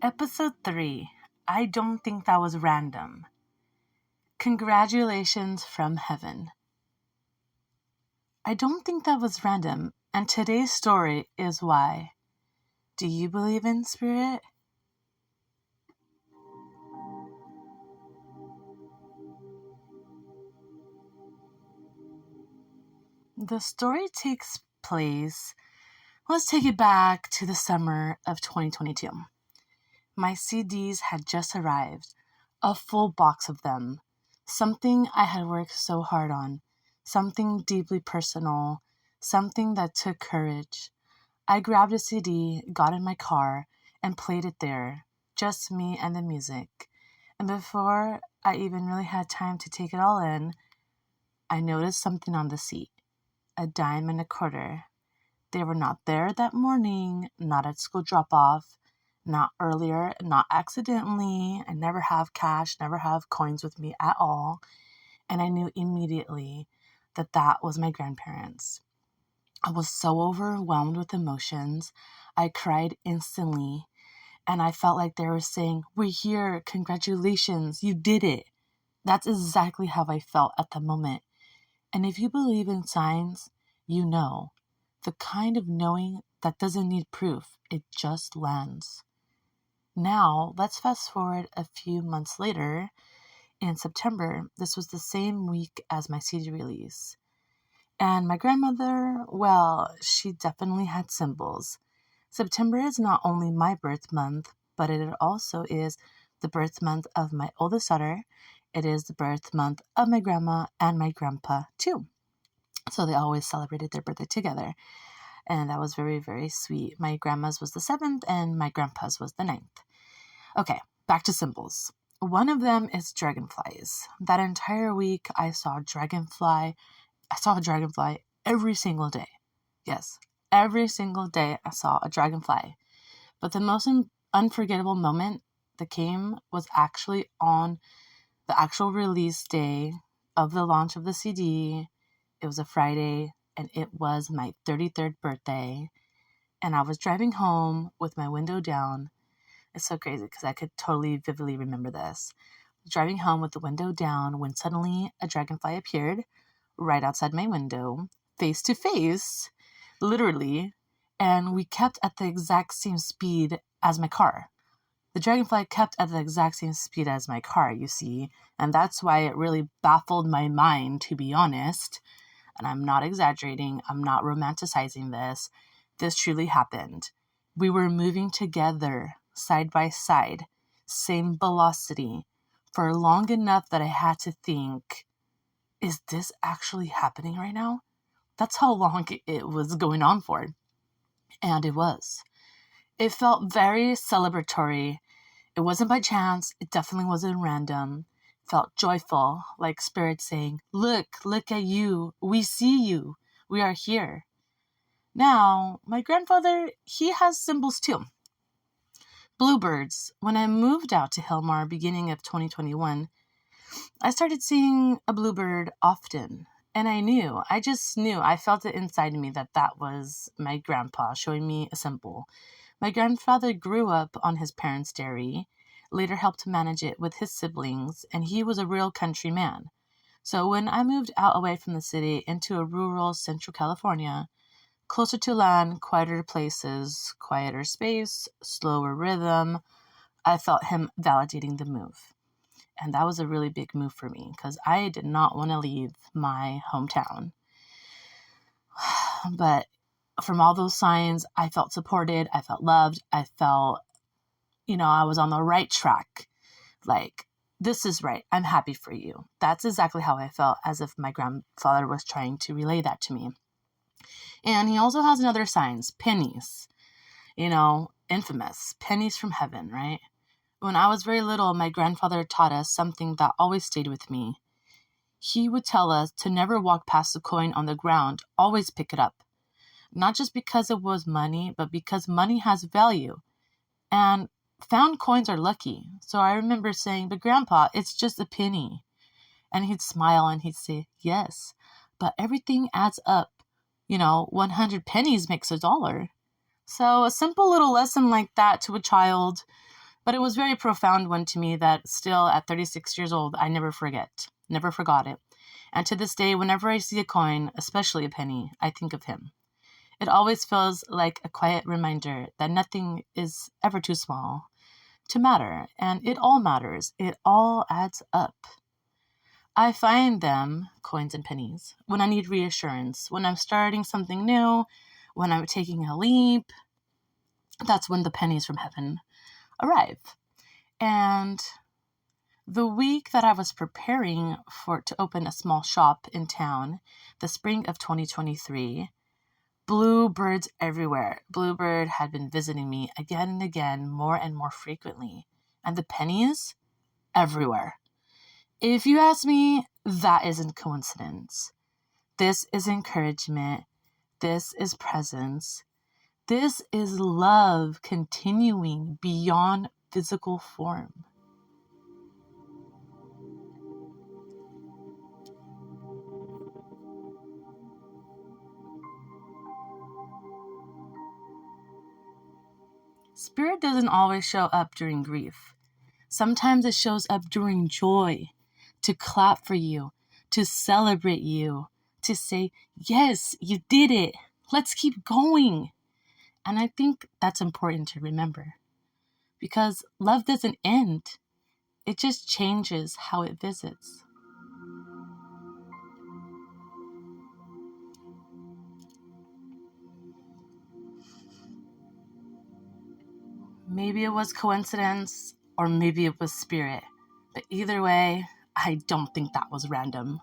Episode 3. I don't think that was random. Congratulations from heaven. I don't think that was random, and today's story is why. Do you believe in spirit? The story takes place, let's take it back to the summer of 2022. My CDs had just arrived, a full box of them, something I had worked so hard on, something deeply personal, something that took courage. I grabbed a CD, got in my car, and played it there, just me and the music. And before I even really had time to take it all in, I noticed something on the seat, a dime and a quarter. They were not there that morning, not at school drop-off, not earlier, not accidentally. I never have cash, never have coins with me at all. And I knew immediately that that was my grandparents. I was so overwhelmed with emotions. I cried instantly. And I felt like they were saying, "We're here. Congratulations. You did it." That's exactly how I felt at the moment. And if you believe in signs, you know. The kind of knowing that doesn't need proof. It just lands. Now, let's fast forward a few months later. In September, this was the same week as my CD release. And my grandmother, well, she definitely had symbols. September is not only my birth month, but it also is the birth month of my oldest daughter. It is the birth month of my grandma and my grandpa, too. So they always celebrated their birthday together. And that was very, very sweet. My grandma's was the 7th and my grandpa's was the 9th. Okay, back to symbols. One of them is dragonflies. That entire week, I saw a dragonfly every single day. Yes, every single day I saw a dragonfly. But the most unforgettable moment that came was actually on the actual release day of the launch of the CD. It was a Friday, and it was my 33rd birthday. And I was driving home with my window down. It's so crazy because I could totally vividly remember this. Driving home with the window down when suddenly a dragonfly appeared right outside my window, face to face, literally, and we kept at the exact same speed as my car. The dragonfly kept at the exact same speed as my car, you see, and that's why it really baffled my mind, to be honest. And I'm not exaggerating, I'm not romanticizing this. This truly happened. We were moving together, side by side, same velocity, for long enough that I had to think, is this actually happening right now? That's how long it was going on for. And it was. It felt very celebratory. It wasn't by chance. It definitely wasn't random. It felt joyful, like spirit saying, look at you. We see you. We are here. Now, my grandfather, he has symbols too. Bluebirds. When I moved out to Hillmar beginning of 2021, I started seeing a bluebird often. And I just knew, I felt it inside me that was my grandpa showing me a symbol. My grandfather grew up on his parents' dairy, later helped manage it with his siblings, and he was a real country man. So when I moved out away from the city into a rural Central California, closer to land, quieter places, quieter space, slower rhythm, I felt him validating the move. And that was a really big move for me because I did not want to leave my hometown. But from all those signs, I felt supported. I felt loved. I felt, I was on the right track. Like, this is right. I'm happy for you. That's exactly how I felt, as if my grandfather was trying to relay that to me. And he also has another signs, pennies. Infamous. Pennies from heaven, right? When I was very little, my grandfather taught us something that always stayed with me. He would tell us to never walk past a coin on the ground, always pick it up. Not just because it was money, but because money has value. And found coins are lucky. So I remember saying, "But Grandpa, it's just a penny." And he'd smile and he'd say, "Yes, but everything adds up. 100 pennies makes $1. So a simple little lesson like that to a child, But it was a very profound one to me that still at 36 years old, I never forgot it. And to this day, whenever I see a coin, especially a penny, I think of him. It always feels like a quiet reminder that nothing is ever too small to matter, and it all matters. It all adds up. I find them, coins and pennies, when I need reassurance, when I'm starting something new, when I'm taking a leap. That's when the pennies from heaven arrive. And the week that I was preparing to open a small shop in town, the spring of 2023, bluebirds everywhere. Bluebird had been visiting me again and again, more and more frequently. And the pennies everywhere. If you ask me, that isn't coincidence. This is encouragement. This is presence. This is love continuing beyond physical form. Spirit doesn't always show up during grief. Sometimes it shows up during joy, to clap for you, to celebrate you, to say, yes, you did it. Let's keep going. And I think that's important to remember because love doesn't end. It just changes how it visits. Maybe it was coincidence or maybe it was spirit. But either way, I don't think that was random.